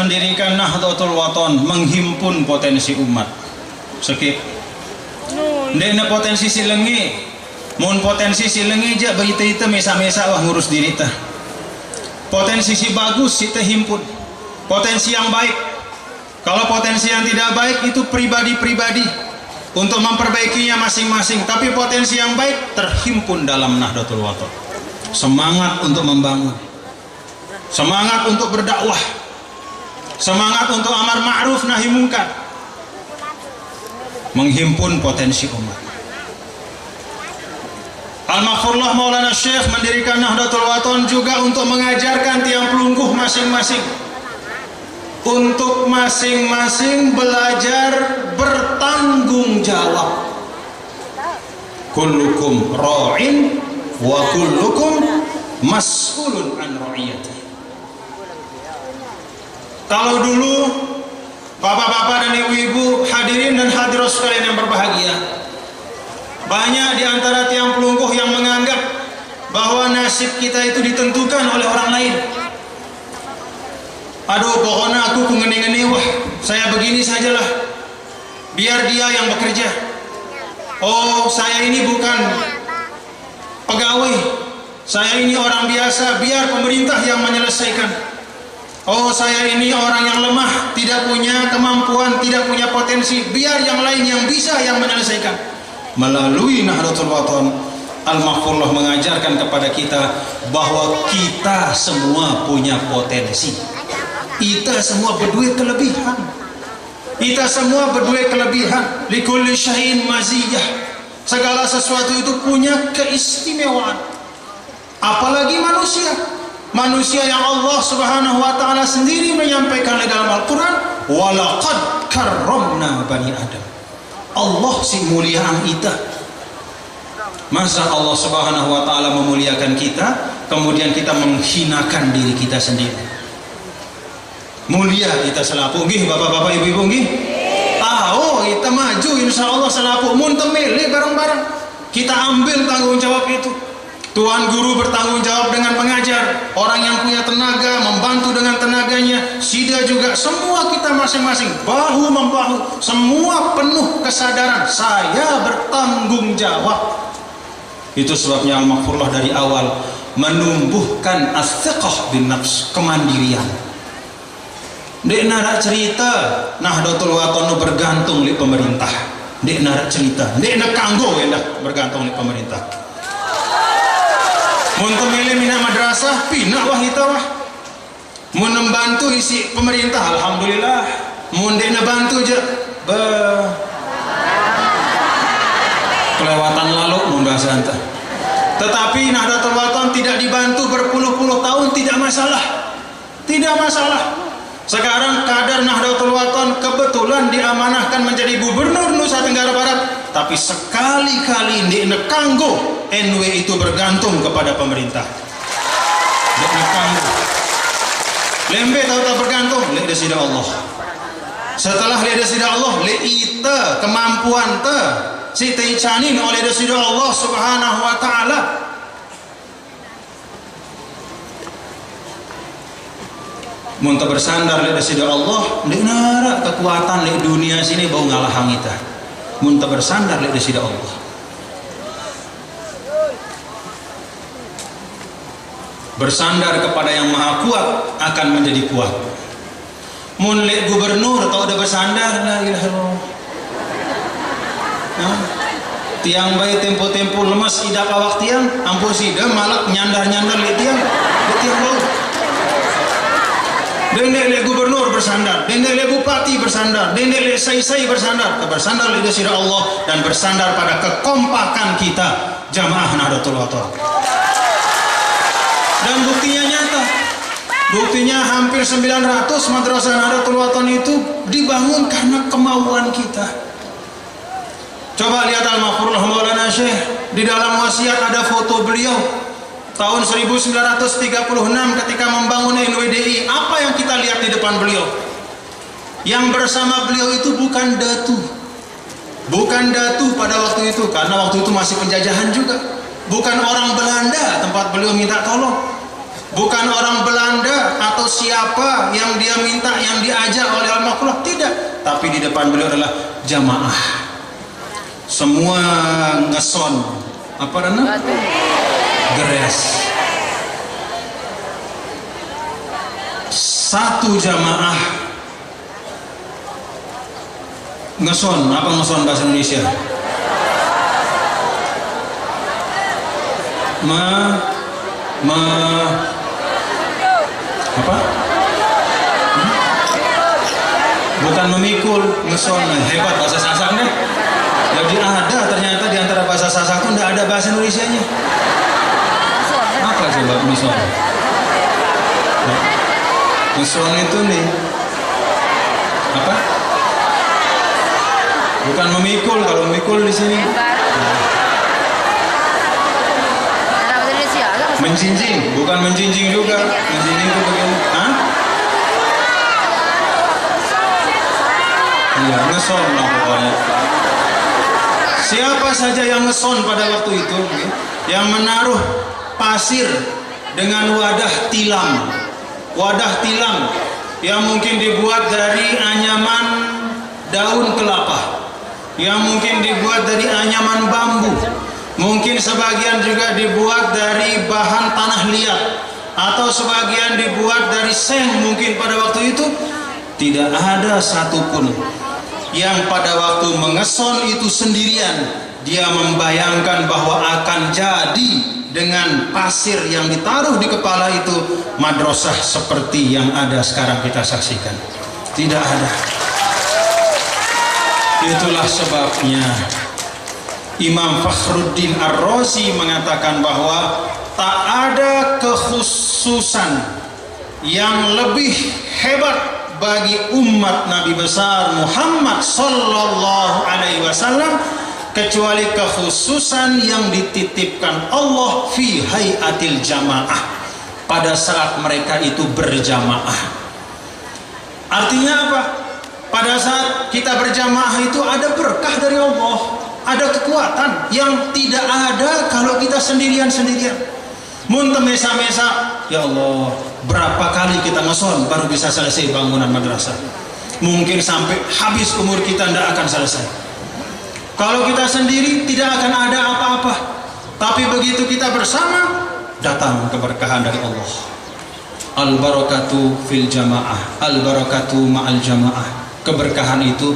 mendirikan Nahdlatul Wathon, menghimpun potensi umat. Skip. Ndekna potensi silengi, mun potensi silengi aja berita-ita mesa-mesa wah ngurus diri tah. Potensi si bagus kita himpun. Potensi yang baik. Kalau potensi yang tidak baik itu pribadi-pribadi untuk memperbaikinya masing-masing. Tapi potensi yang baik terhimpun dalam Nahdlatul Wathon. Semangat untuk membangun, semangat untuk berdakwah, semangat untuk amar ma'ruf nahi munkar, menghimpun potensi umat. Al-Maghfurullah Maulana Syekh mendirikan Nahdlatul Wathon juga untuk mengajarkan tiang pelungguh masing-masing, untuk masing-masing belajar bertanggung jawab. Kullukum ra'in wa kullukum mas'ulun an ra'iyati. Kalau dulu bapak-bapak dan ibu-ibu, hadirin dan hadirat sekalian yang berbahagia, banyak di antara tiang pelungguh yang menganggap bahwa nasib kita itu ditentukan oleh orang lain. Aduh, pokoknya aku ngene-ngene, wah saya begini sajalah, biar dia yang bekerja. Oh, saya ini bukan pegawai, saya ini orang biasa, biar pemerintah yang menyelesaikan. Oh, saya ini orang yang lemah, tidak punya kemampuan, tidak punya potensi, biar yang lain yang bisa yang menyelesaikan. Melalui Nahdlatul Wathon, Al-Maghfurullah mengajarkan kepada kita bahwa kita semua punya potensi. Kita semua berdua kelebihan. Kita semua berdua kelebihan. Likulli syai'in maziyah. Segala sesuatu itu punya keistimewaan. Apalagi manusia. Manusia yang Allah Subhanahu wa taala sendiri menyampaikan dalam Al-Qur'an, "Walaqad karramna bani Adam." Allah si muliaan kita. Masa Allah Subhanahu wa taala memuliakan kita, kemudian kita menghinakan diri kita sendiri? Mulia kita selapu nggih, bapak-bapak, ibu-ibu nggih. Oh, kita maju insyaallah selapu mun temele bareng-bareng. Kita ambil tanggung jawab itu. Tuan guru bertanggung jawab dengan mengajar, orang yang punya tenaga membantu dengan tenaganya, sida juga, semua kita masing-masing bahu membahu, semua penuh kesadaran saya bertanggung jawab. Itu sebabnya Al-Maghfurullah dari awal menumbuhkan as-thiqah bin nafs, kemandirian. Dek narak cerita Nahdlatul Wathon bergantung di pemerintah. Dek narak cerita, dek nak kanggo endah bergantung di pemerintah. Mun temele mina madrasah pina wah kita wah. Mun membantu isi pemerintah alhamdulillah. Mun dek bantu je kelewatan lalu mun bahasa anta. Tetapi Nahdlatul Wathon tidak dibantu berpuluh-puluh tahun tidak masalah. Tidak masalah. Sekarang kadar Nahdlatul Wathon kebetulan diamanahkan menjadi gubernur Nusa Tenggara Barat, tapi sekali-kali di nekanggo NW itu bergantung kepada pemerintah. Di nekanggo. Lembe tahu tak bergantung, lihat dari Allah. Setelah lihat dari Allah, lihat ita kemampuan te si teicanin oleh dari Allah Subhanahu wa taala. Muntah bersandar lihat dari Allah, lihat nara kekuatan lihat dunia sini bau ngalah kita. Muntah bersandar lihat dari Allah. Bersandar kepada yang maha kuat akan menjadi kuat. Mun lihat gubernur atau udah bersandar, la ilaha illallah. Tiang bayi tempo-tempo lemas idak awak tiang, ampun sida malak nyandar-nyandar lihat tiang bau. Dendek le gubernur bersandar, dendek le bupati bersandar, dendek le sai-sai bersandar, bersandar le sira Allah dan bersandar pada kekompakan kita jamaah Nahdlatul Wathon. Dan buktinya nyata. Buktinya hampir 900 madrasah Nahdlatul Wathon itu dibangun karena kemauan kita. Coba lihat Al-Maghfurullah Maulana Syekh, di dalam wasiat ada foto beliau tahun 1936 ketika membangun NWDI. Apa yang kita lihat di depan beliau? Yang bersama beliau itu bukan datu. Bukan datu pada waktu itu, karena waktu itu masih penjajahan juga. Bukan orang Belanda tempat beliau minta tolong. Bukan orang Belanda atau siapa yang dia minta, yang diajak oleh al-makhluk, tidak. Tapi di depan beliau adalah jamaah. Semua ngeson. Apa namanya? Geres. Satu jamaah ngeson. Apa ngeson bahasa Indonesia? Apa? Bukan memikul, ngeson. Hebat bahasa Sasak deh. Jadi ada ternyata di antara bahasa Sasak itu tidak ada bahasa Indonesianya. Apa coba ngeson? Ngeson itu nih apa? Bukan memikul, kalau memikul di sini. Menjinjing, bukan menjinjing juga. Menjinjing itu begini. Hah? Iya, ngeson lah pokoknya. Siapa saja yang ngeson pada waktu itu, yang menaruh pasir dengan wadah tilam, yang mungkin dibuat dari anyaman daun kelapa, yang mungkin dibuat dari anyaman bambu, mungkin sebagian juga dibuat dari bahan tanah liat, atau sebagian dibuat dari seng mungkin pada waktu itu. Tidak ada satupun yang pada waktu mengeson itu sendirian dia membayangkan bahwa akan jadi dengan pasir yang ditaruh di kepala itu madrasah seperti yang ada sekarang kita saksikan. Tidak ada. Itulah sebabnya Imam Fakhruddin Ar-Razi mengatakan bahwa tak ada kekhususan yang lebih hebat bagi umat Nabi besar Muhammad sallallahu alaihi wasallam kecuali kekhususan yang dititipkan Allah fi hayatil jamaah, pada saat mereka itu berjamaah. Artinya apa? Pada saat kita berjamaah itu ada berkah dari Allah, ada kekuatan yang tidak ada kalau kita sendirian-sendirian. Muntah mesa-mesa, ya Allah, berapa kali kita ngeson baru bisa selesai bangunan madrasah. Mungkin sampai habis umur kita tidak akan selesai. Kalau kita sendiri tidak akan ada apa-apa. Tapi begitu kita bersama, datang keberkahan dari Allah. Al-barakatu fil jamaah, al-barakatu ma'al jamaah. Keberkahan itu